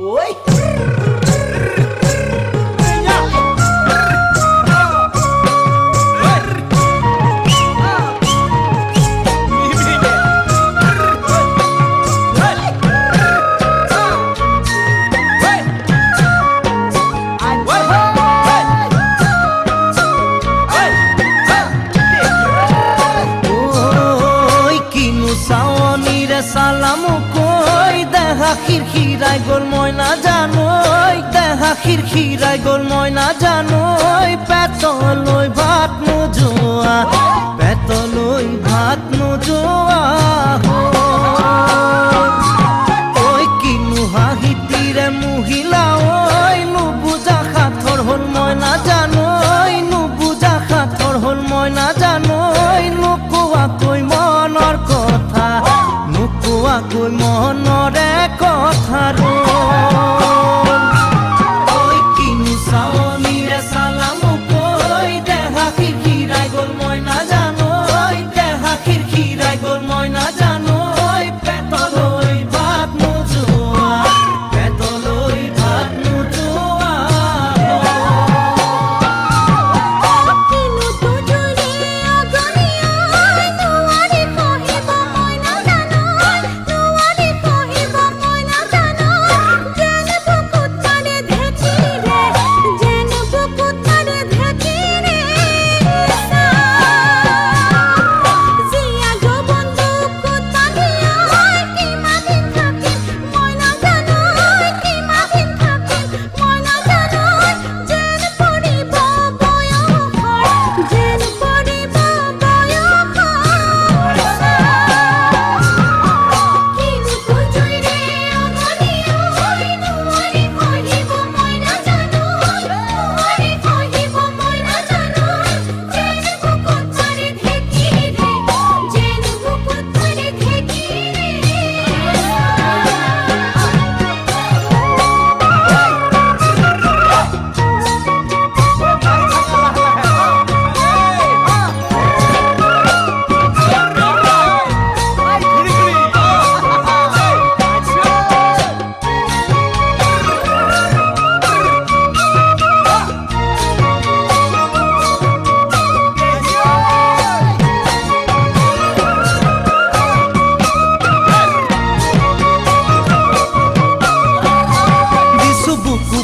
ওই সালাম কই দেখা খিৰখিৰাই গোল ময়না জানোই দেখা খিৰখিৰাই গোল ময়না জানোই পেটলৈ ভাত নোযোৱা পেটলৈ ভাত নোযোৱা ঐ কিনো হাঁহিতিৰে মহিলা ঐ নুবুজা সাঁথৰ হ'ল ময়না জানোই নুবুজা সাঁথৰ হ'ল ময়না জানোই নোকোৱাকৈ মনৰ কথা নোকোৱাকৈ মনৰে কথা ঐ কিনো চাৱনিৰে চালাম কৈ দেহা খিৰখিৰাই গ'ল মই নাজানোই দেহা খিৰখিৰাই গ'ল মই নাজানোই পেটলৈ ভাত নোযোৱা পেটলৈ ভাত নোযোৱা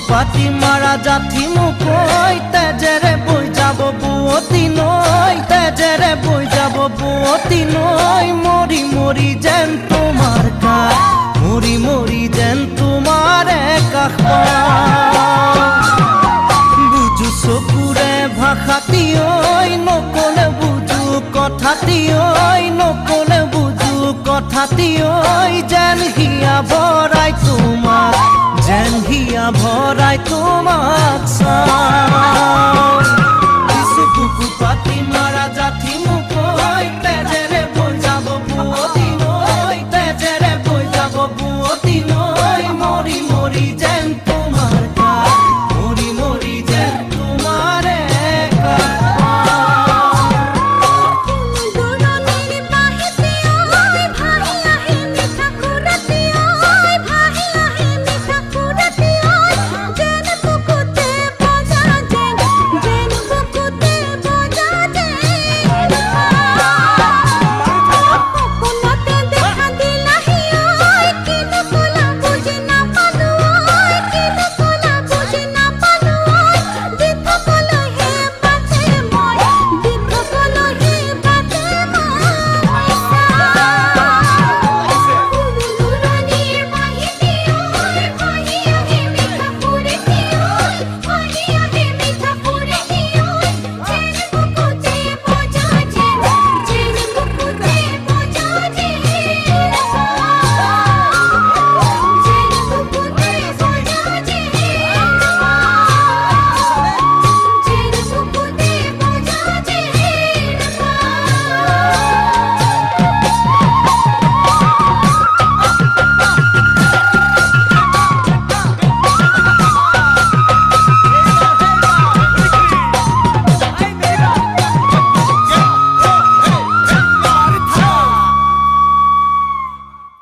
পাতি মাৰা জাঠি মুকৈ তেজেৰে বৈ যাব বুৱতী নৈ তেজেৰে বৈ যাব বুৱতী নৈ মৰি মৰি যেন তোমাৰ কাষ মৰি মৰি যেন তোমাৰে কাষ বুজো চকুৰে ভাষাতি ঐ নকলে বুজো কথাতি ঐ নকলে বুজো কথাতি ঐ যেন হিয়া ভৰাই তোমাক যেন হিয়া ভৰাই তোমাক চাওঁ কিছু বুকু পাতি মাৰা জাঠি মুকৈ তেজে